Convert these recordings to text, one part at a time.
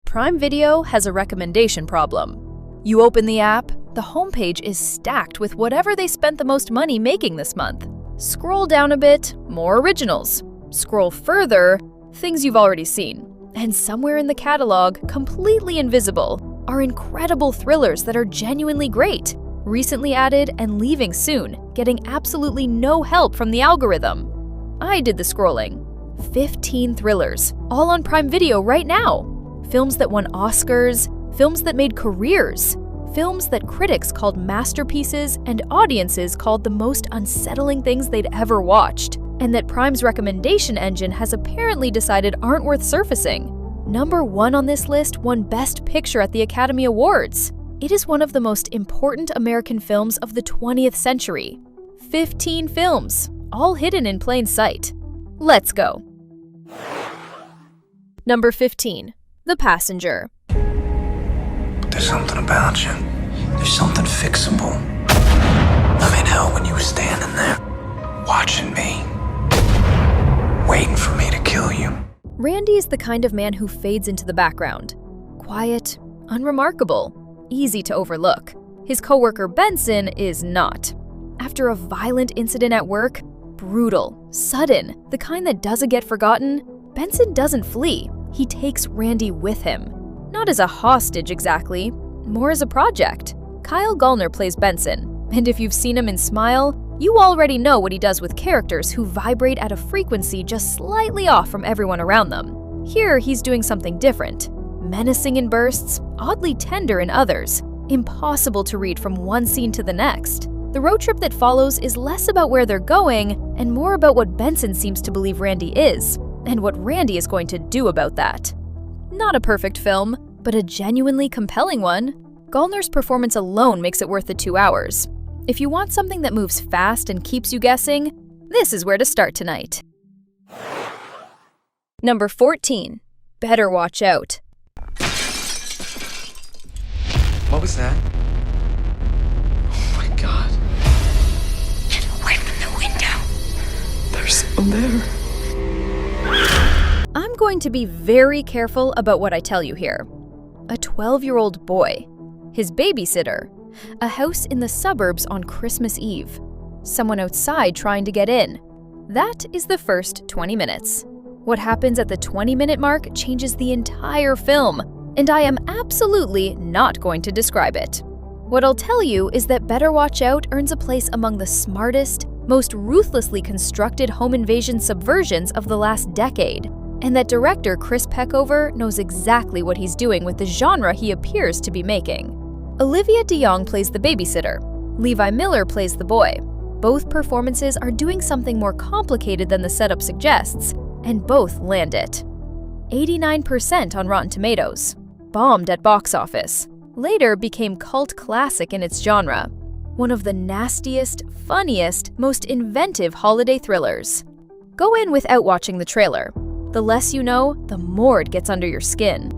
Prime Video has a recommendation problem. You open the app, the homepage is stacked with whatever they spent the most money making this month. Scroll down a bit, more originals. Scroll further, things you've already seen. And somewhere in the catalog, completely invisible, are incredible thrillers that are genuinely great, recently added and leaving soon, getting absolutely no help from the algorithm. I did the scrolling. 15 thrillers, all on Prime Video right now. Films that won Oscars, films that made careers, films that critics called masterpieces and audiences called the most unsettling things they'd ever watched, and that Prime's recommendation engine has apparently decided aren't worth surfacing. Number 1 on this list won Best Picture at the Academy Awards. It is one of the most important American films of the 20th century. 15 films, all hidden in plain sight. Let's go. Number 15. The Passenger. There's something about you. There's something fixable. I mean, hell, when you were standing there, watching me, waiting for me to kill you. Randy is the kind of man who fades into the background. Quiet, unremarkable, easy to overlook. His coworker Benson is not. After a violent incident at work, brutal, sudden, the kind that doesn't get forgotten, Benson doesn't flee. He takes Randy with him. Not as a hostage exactly, more as a project. Kyle Gallner plays Benson, and if you've seen him in Smile, you already know what he does with characters who vibrate at a frequency just slightly off from everyone around them. Here, he's doing something different. Menacing in bursts, oddly tender in others, impossible to read from one scene to the next. The road trip that follows is less about where they're going and more about what Benson seems to believe Randy is, and what Randy is going to do about that. Not a perfect film, but a genuinely compelling one. Gallner's performance alone makes it worth the 2 hours. If you want something that moves fast and keeps you guessing, this is where to start tonight. Number 14. Better Watch Out. What was that? Oh my God. Get away from the window. There's someone there. I'm going to be very careful about what I tell you here. A 12-year-old boy, his babysitter, a house in the suburbs on Christmas Eve, someone outside trying to get in. That is the first 20 minutes. What happens at the 20-minute mark changes the entire film, and I am absolutely not going to describe it. What I'll tell you is that Better Watch Out earns a place among the smartest, most ruthlessly constructed home invasion subversions of the last decade, and that director Chris Peckover knows exactly what he's doing with the genre he appears to be making. Olivia DeJonge plays the babysitter. Levi Miller plays the boy. Both performances are doing something more complicated than the setup suggests, and both land it. 89% on Rotten Tomatoes. Bombed at box office. Later became cult classic in its genre. One of the nastiest, funniest, most inventive holiday thrillers. Go in without watching the trailer. The less you know, the more it gets under your skin.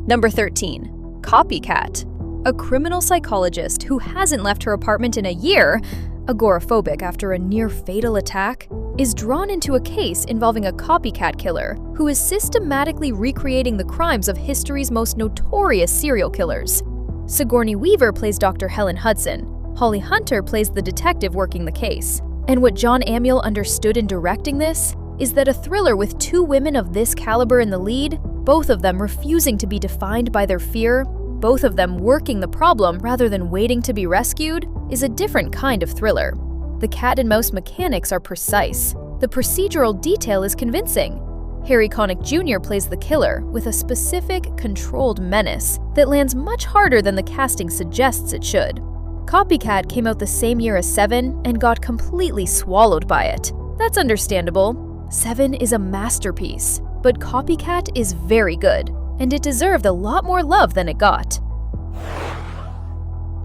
Number 13. Copycat. A criminal psychologist who hasn't left her apartment in a year, agoraphobic after a near-fatal attack, is drawn into a case involving a copycat killer who is systematically recreating the crimes of history's most notorious serial killers. Sigourney Weaver plays Dr. Helen Hudson. Holly Hunter plays the detective working the case. And what John Amiel understood in directing this is that a thriller with 2 women of this caliber in the lead, both of them refusing to be defined by their fear, both of them working the problem rather than waiting to be rescued, is a different kind of thriller. The cat and mouse mechanics are precise. The procedural detail is convincing. Harry Connick Jr. plays the killer with a specific, controlled menace that lands much harder than the casting suggests it should. Copycat came out the same year as Seven and got completely swallowed by it. That's understandable. Seven is a masterpiece, but Copycat is very good, and it deserved a lot more love than it got.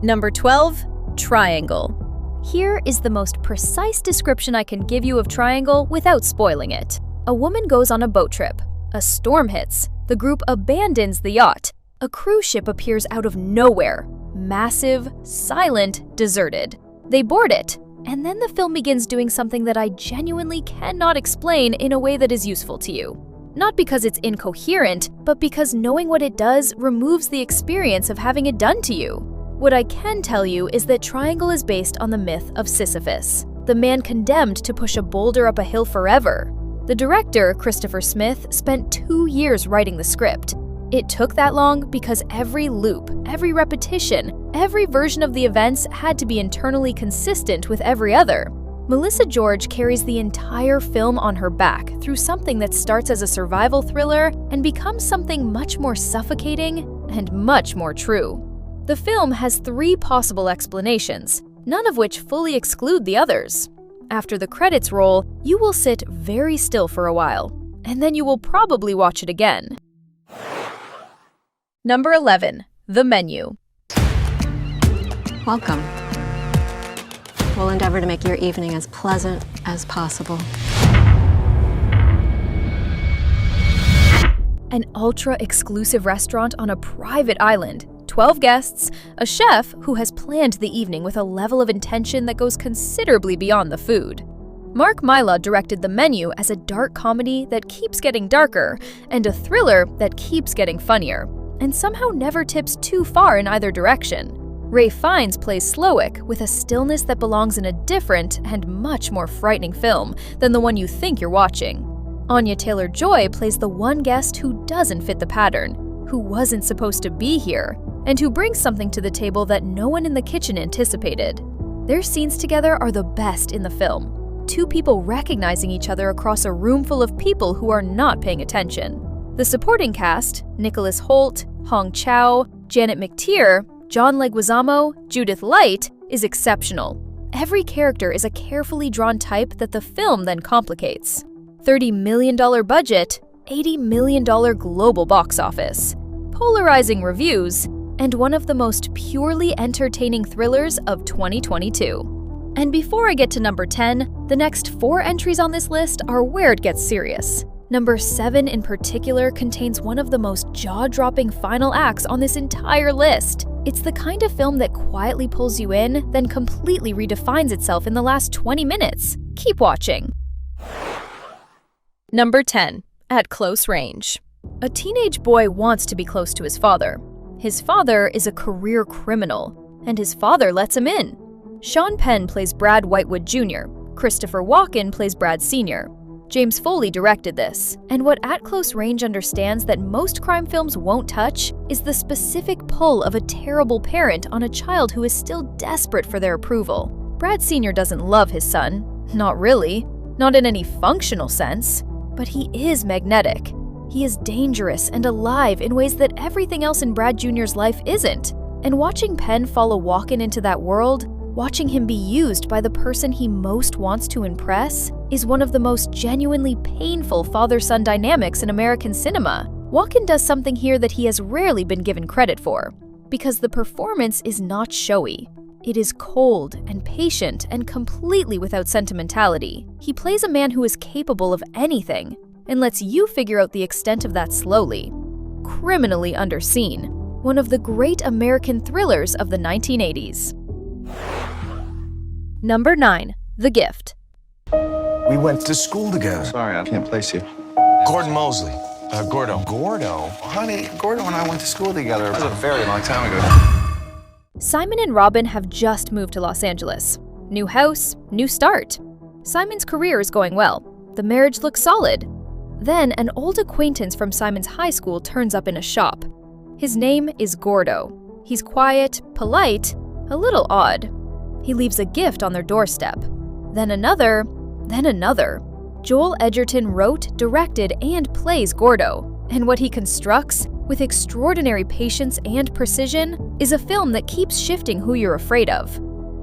Number 12. Triangle. Here is the most precise description I can give you of Triangle without spoiling it. A woman goes on a boat trip. A storm hits. The group abandons the yacht. A cruise ship appears out of nowhere. Massive, silent, deserted. They board it, and then the film begins doing something that I genuinely cannot explain in a way that is useful to you. Not because it's incoherent, but because knowing what it does removes the experience of having it done to you. What I can tell you is that Triangle is based on the myth of Sisyphus, the man condemned to push a boulder up a hill forever. The director, Christopher Smith, spent 2 years writing the script. It took that long because every loop, every repetition, every version of the events had to be internally consistent with every other. Melissa George carries the entire film on her back through something that starts as a survival thriller and becomes something much more suffocating and much more true. The film has 3 possible explanations, none of which fully exclude the others. After the credits roll, you will sit very still for a while, and then you will probably watch it again. Number 11. The Menu. Welcome. We'll endeavor to make your evening as pleasant as possible. An ultra-exclusive restaurant on a private island, 12 guests, a chef who has planned the evening with a level of intention that goes considerably beyond the food. Mark Mylod directed The Menu as a dark comedy that keeps getting darker and a thriller that keeps getting funnier, and somehow never tips too far in either direction. Ray Fiennes plays Slowick with a stillness that belongs in a different and much more frightening film than the one you think you're watching. Anya Taylor-Joy plays the one guest who doesn't fit the pattern, who wasn't supposed to be here, and who brings something to the table that no one in the kitchen anticipated. Their scenes together are the best in the film. 2 people recognizing each other across a room full of people who are not paying attention. The supporting cast, Nicholas Hoult, Hong Chow, Janet McTeer, John Leguizamo, Judith Light, is exceptional. Every character is a carefully drawn type that the film then complicates. $30 million budget, $80 million global box office, polarizing reviews, and one of the most purely entertaining thrillers of 2022. And before I get to number 10, the next 4 entries on this list are where it gets serious. Number 7 in particular contains one of the most jaw-dropping final acts on this entire list. It's the kind of film that quietly pulls you in, then completely redefines itself in the last 20 minutes. Keep watching. Number 10. At Close Range. A teenage boy wants to be close to his father. His father is a career criminal, and his father lets him in. Sean Penn plays Brad Whitewood Jr., Christopher Walken plays Brad Sr. James Foley directed this, and what At Close Range understands that most crime films won't touch is the specific pull of a terrible parent on a child who is still desperate for their approval. Brad Sr. doesn't love his son. Not really. Not in any functional sense. But he is magnetic. He is dangerous and alive in ways that everything else in Brad Jr.'s life isn't. And watching Penn follow Walken into that world, watching him be used by the person he most wants to impress, is one of the most genuinely painful father-son dynamics in American cinema. Walken does something here that he has rarely been given credit for, because the performance is not showy. It is cold and patient and completely without sentimentality. He plays a man who is capable of anything, and lets you figure out the extent of that slowly. Criminally underseen. One of the great American thrillers of the 1980s. Number 9. The Gift. We went to school together. Sorry, I can't place you. Gordon Mosley. Gordo. Gordo? Honey, Gordo and I went to school together. That was a very long time ago. Simon and Robin have just moved to Los Angeles. New house, new start. Simon's career is going well. The marriage looks solid. Then an old acquaintance from Simon's high school turns up in a shop. His name is Gordo. He's quiet, polite, a little odd. He leaves a gift on their doorstep. Then another. Joel Edgerton wrote, directed, and plays Gordo. And what he constructs, with extraordinary patience and precision, is a film that keeps shifting who you're afraid of.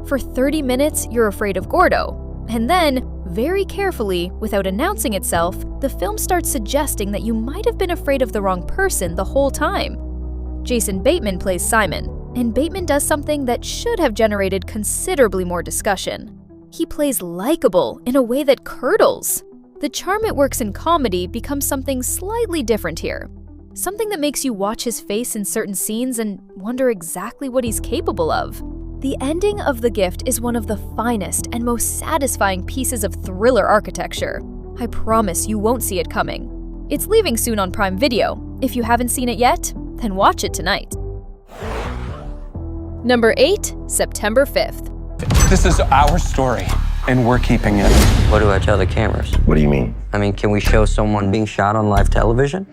For 30 minutes, you're afraid of Gordo. And then, very carefully, without announcing itself, the film starts suggesting that you might have been afraid of the wrong person the whole time. Jason Bateman plays Simon, and Bateman does something that should have generated considerably more discussion. He plays likable in a way that curdles. The charm it works in comedy becomes something slightly different here. Something that makes you watch his face in certain scenes and wonder exactly what he's capable of. The ending of The Gift is one of the finest and most satisfying pieces of thriller architecture. I promise you won't see it coming. It's leaving soon on Prime Video. If you haven't seen it yet, then watch it tonight. Number 8, September 5th. This is our story, and we're keeping it. What do I tell the cameras? What do you mean? Can we show someone being shot on live television?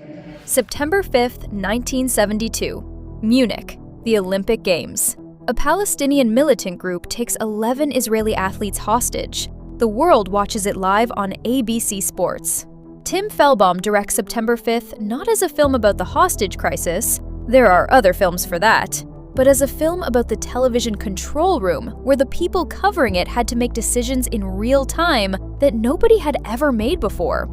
September 5th, 1972. Munich, the Olympic Games. A Palestinian militant group takes 11 Israeli athletes hostage. The world watches it live on ABC Sports. Tim Fellbaum directs September 5th not as a film about the hostage crisis, there are other films for that, but as a film about the television control room where the people covering it had to make decisions in real time that nobody had ever made before.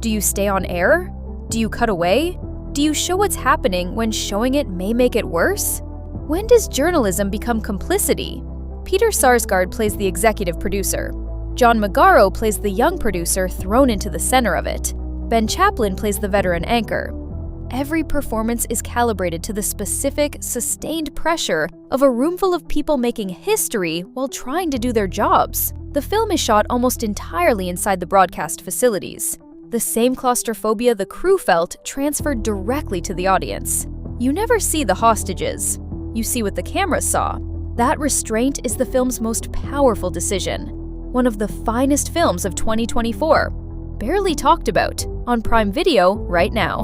Do you stay on air? Do you cut away? Do you show what's happening when showing it may make it worse? When does journalism become complicity? Peter Sarsgaard plays the executive producer. John Magaro plays the young producer thrown into the center of it. Ben Chaplin plays the veteran anchor. Every performance is calibrated to the specific, sustained pressure of a room full of people making history while trying to do their jobs. The film is shot almost entirely inside the broadcast facilities. The same claustrophobia the crew felt transferred directly to the audience. You never see the hostages. You see what the camera saw. That restraint is the film's most powerful decision. One of the finest films of 2024. Barely talked about. On Prime Video right now.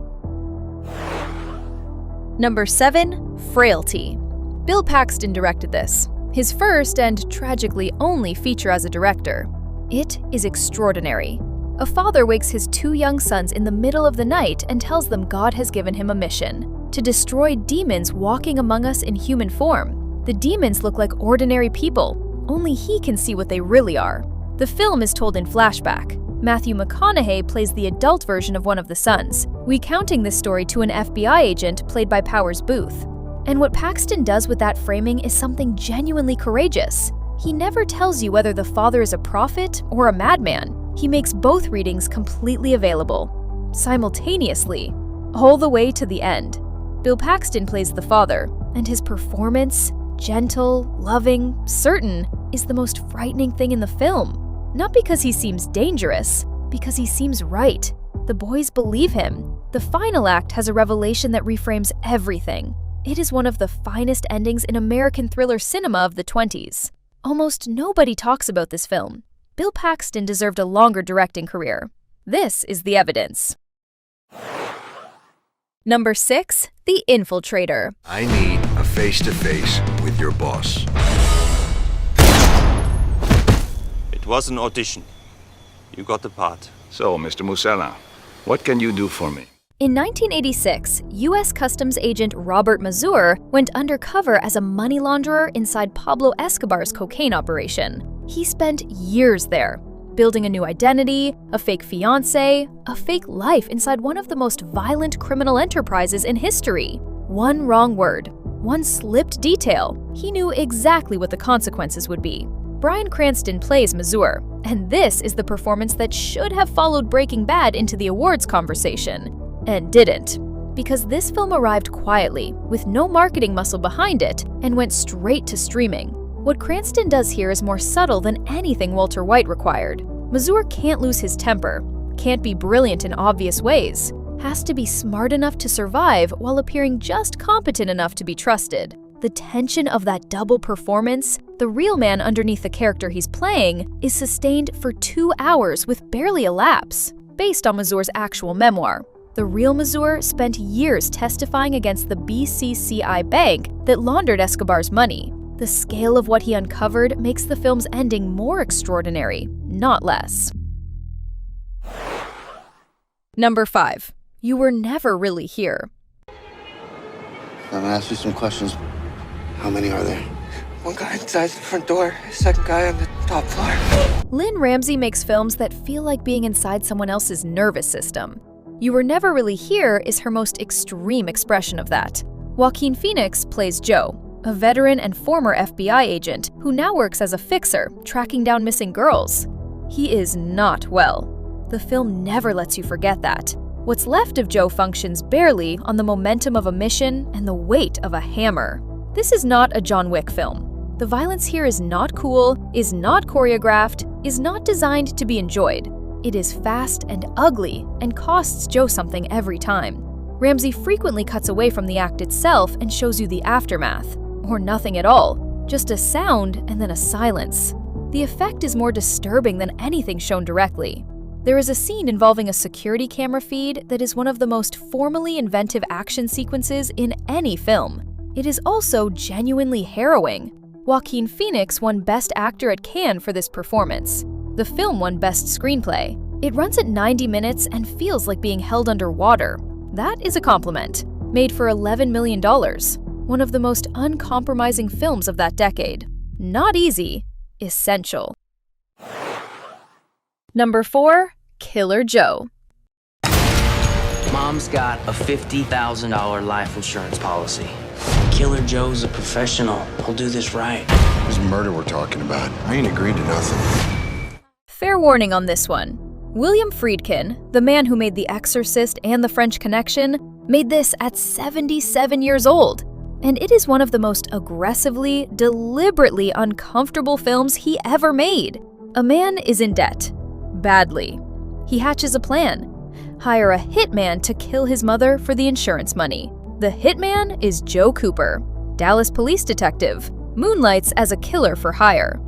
Number 7, Frailty. Bill Paxton directed this. His first and tragically only feature as a director. It is extraordinary. A father wakes his 2 young sons in the middle of the night and tells them God has given him a mission: to destroy demons walking among us in human form. The demons look like ordinary people, only he can see what they really are. The film is told in flashback. Matthew McConaughey plays the adult version of one of the sons, recounting this story to an FBI agent played by Powers Booth. And what Paxton does with that framing is something genuinely courageous. He never tells you whether the father is a prophet or a madman. He makes both readings completely available, simultaneously, all the way to the end. Bill Paxton plays the father, and his performance, gentle, loving, certain, is the most frightening thing in the film. Not because he seems dangerous, because he seems right. The boys believe him. The final act has a revelation that reframes everything. It is one of the finest endings in American thriller cinema of the 20s. Almost nobody talks about this film. Bill Paxton deserved a longer directing career. This is the evidence. Number 6, The Infiltrator. I need a face-to-face with your boss. It was an audition. You got the part. So, Mr. Musella, what can you do for me? In 1986, U.S. Customs agent Robert Mazur went undercover as a money launderer inside Pablo Escobar's cocaine operation. He spent years there, building a new identity, a fake fiancé, a fake life inside one of the most violent criminal enterprises in history. One wrong word, one slipped detail, he knew exactly what the consequences would be. Bryan Cranston plays Mazur, and this is the performance that should have followed Breaking Bad into the awards conversation, and didn't. Because this film arrived quietly, with no marketing muscle behind it, and went straight to streaming. What Cranston does here is more subtle than anything Walter White required. Mazur can't lose his temper, can't be brilliant in obvious ways, has to be smart enough to survive while appearing just competent enough to be trusted. The tension of that double performance, the real man underneath the character he's playing, is sustained for 2 hours with barely a lapse, based on Mazur's actual memoir. The real Mazur spent years testifying against the BCCI bank that laundered Escobar's money. The scale of what he uncovered makes the film's ending more extraordinary, not less. Number 5. You Were Never Really Here. I'm gonna ask you some questions. How many are there? One guy inside the front door, second guy on the top floor. Lynn Ramsey makes films that feel like being inside someone else's nervous system. You Were Never Really Here is her most extreme expression of that. Joaquin Phoenix plays Joe, a veteran and former FBI agent who now works as a fixer, tracking down missing girls. He is not well. The film never lets you forget that. What's left of Joe functions barely on the momentum of a mission and the weight of a hammer. This is not a John Wick film. The violence here is not cool, is not choreographed, is not designed to be enjoyed. It is fast and ugly and costs Joe something every time. Ramsey frequently cuts away from the act itself and shows you the aftermath, or nothing at all, just a sound and then a silence. The effect is more disturbing than anything shown directly. There is a scene involving a security camera feed that is one of the most formally inventive action sequences in any film. It is also genuinely harrowing. Joaquin Phoenix won Best Actor at Cannes for this performance. The film won Best Screenplay. It runs at 90 minutes and feels like being held underwater. That is a compliment. Made for $11 million. One of the most uncompromising films of that decade. Not easy, essential. Number 4, Killer Joe. Mom's got a $50,000 life insurance policy. Killer Joe's a professional. He'll do this right. This murder we're talking about. I ain't agreed to nothing. Fair warning on this one. William Friedkin, the man who made The Exorcist and The French Connection, made this at 77 years old. And it is one of the most aggressively, deliberately uncomfortable films he ever made. A man is in debt. Badly. He hatches a plan. Hire a hitman to kill his mother for the insurance money. The hitman is Joe Cooper, Dallas police detective, moonlights as a killer for hire.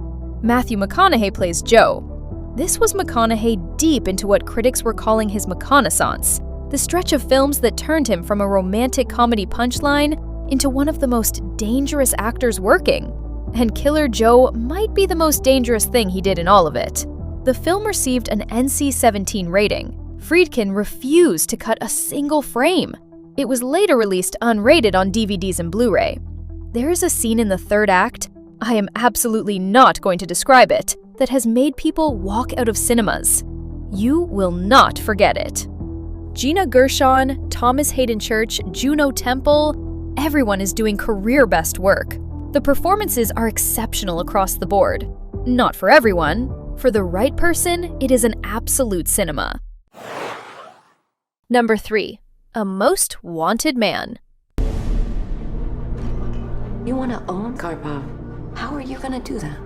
Matthew McConaughey plays Joe. This was McConaughey deep into what critics were calling his McConaissance, the stretch of films that turned him from a romantic comedy punchline into one of the most dangerous actors working. And Killer Joe might be the most dangerous thing he did in all of it. The film received an NC-17 rating. Friedkin refused to cut a single frame. It was later released unrated on DVDs and Blu-ray. There is a scene in the third act, I am absolutely not going to describe it, that has made people walk out of cinemas. You will not forget it. Gina Gershon, Thomas Hayden Church, Juno Temple, everyone is doing career best work. The performances are exceptional across the board. Not for everyone. For the right person, it is an absolute cinema. Number 3. A Most Wanted Man. You want to own Karpov. How are you going to do that?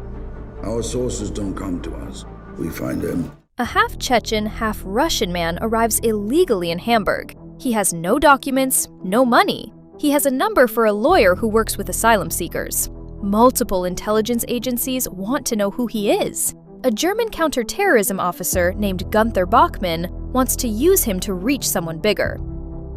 Our sources don't come to us. We find them. A half-Chechen, half-Russian man arrives illegally in Hamburg. He has no documents, no money. He has a number for a lawyer who works with asylum seekers. Multiple intelligence agencies want to know who he is. A German counterterrorism officer named Gunther Bachmann wants to use him to reach someone bigger.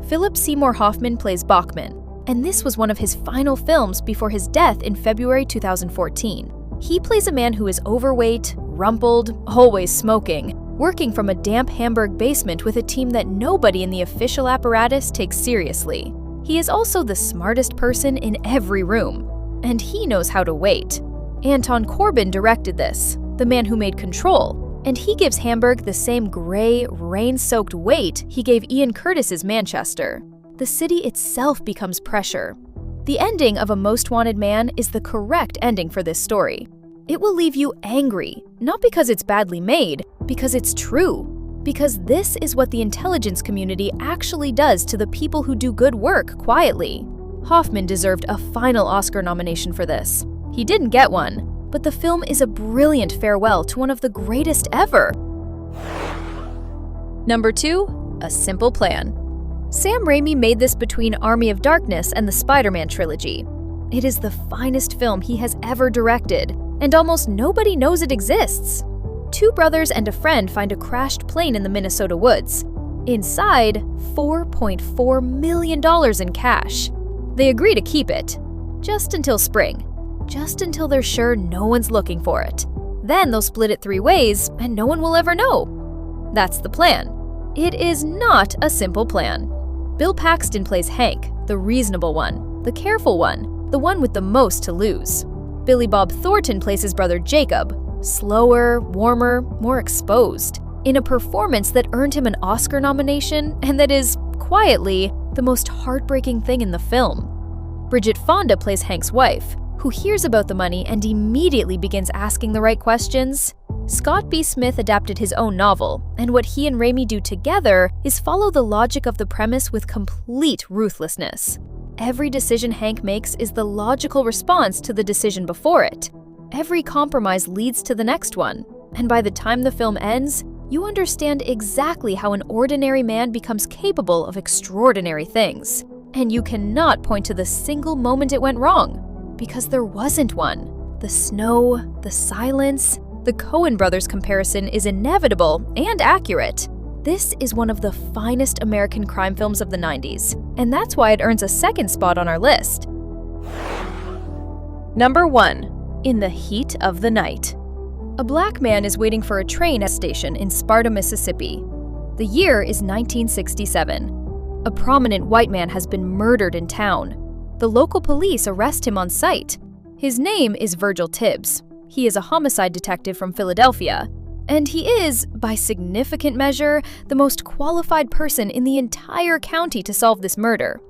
Philip Seymour Hoffman plays Bachmann, and this was one of his final films before his death in February 2014. He plays a man who is overweight, rumpled, always smoking, working from a damp Hamburg basement with a team that nobody in the official apparatus takes seriously. He is also the smartest person in every room, and he knows how to wait. Anton Corbijn directed this, the man who made Control, and he gives Hamburg the same gray, rain-soaked weight he gave Ian Curtis's Manchester. The city itself becomes pressure. The ending of A Most Wanted Man is the correct ending for this story. It will leave you angry, not because it's badly made, because it's true. Because this is what the intelligence community actually does to the people who do good work quietly. Hoffman deserved a final Oscar nomination for this. He didn't get one, but the film is a brilliant farewell to one of the greatest ever. Number 2, A Simple Plan. Sam Raimi made this between Army of Darkness and the Spider-Man trilogy. It is the finest film he has ever directed, and almost nobody knows it exists. Two brothers and a friend find a crashed plane in the Minnesota woods. Inside, $4.4 million in cash. They agree to keep it, just until spring. Just until they're sure no one's looking for it. Then they'll split it 3 ways, and no one will ever know. That's the plan. It is not a simple plan. Bill Paxton plays Hank, the reasonable one, the careful one, the one with the most to lose. Billy Bob Thornton plays his brother Jacob, slower, warmer, more exposed, in a performance that earned him an Oscar nomination and that is, quietly, the most heartbreaking thing in the film. Bridget Fonda plays Hank's wife, who hears about the money and immediately begins asking the right questions. Scott B. Smith adapted his own novel, and what he and Raimi do together is follow the logic of the premise with complete ruthlessness. Every decision Hank makes is the logical response to the decision before it. Every compromise leads to the next one, and by the time the film ends, you understand exactly how an ordinary man becomes capable of extraordinary things. And you cannot point to the single moment it went wrong, because there wasn't one. The snow, the silence, the Coen brothers comparison is inevitable and accurate. This is one of the finest American crime films of the 90s, and that's why it earns a second spot on our list. Number 1. In the Heat of the Night. A black man is waiting for a train at a station in Sparta, Mississippi. The year is 1967. A prominent white man has been murdered in town. The local police arrest him on sight. His name is Virgil Tibbs. He is a homicide detective from Philadelphia, and he is, by significant measure, the most qualified person in the entire county to solve this murder.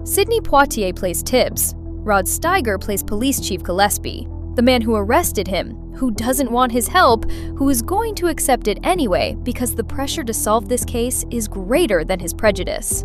Sidney Poitier plays Tibbs. Rod Steiger plays Police Chief Gillespie, the man who arrested him, who doesn't want his help, who is going to accept it anyway because the pressure to solve this case is greater than his prejudice.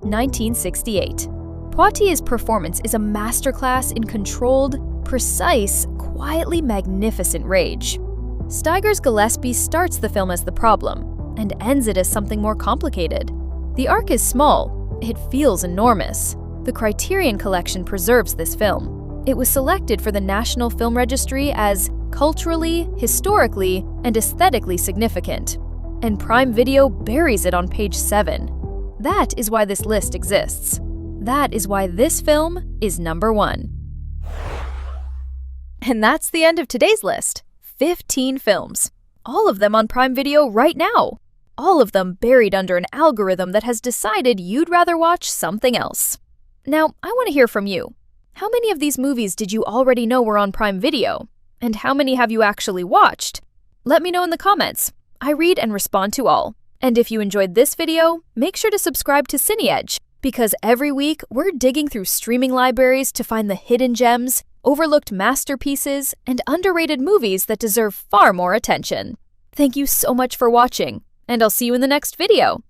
1968. Poitier's performance is a masterclass in controlled, precise, quietly magnificent rage. Steiger's Gillespie starts the film as the problem and ends it as something more complicated. The arc is small, it feels enormous. The Criterion Collection preserves this film. It was selected for the National Film Registry as culturally, historically, and aesthetically significant, and Prime Video buries it on page 7. That is why this list exists. That is why this film is number 1. And that's the end of today's list. 15 films. All of them on Prime Video right now. All of them buried under an algorithm that has decided you'd rather watch something else. Now, I want to hear from you. How many of these movies did you already know were on Prime Video? And how many have you actually watched? Let me know in the comments. I read and respond to all. And if you enjoyed this video, make sure to subscribe to Cine Edge, because every week we're digging through streaming libraries to find the hidden gems, overlooked masterpieces, and underrated movies that deserve far more attention. Thank you so much for watching, and I'll see you in the next video.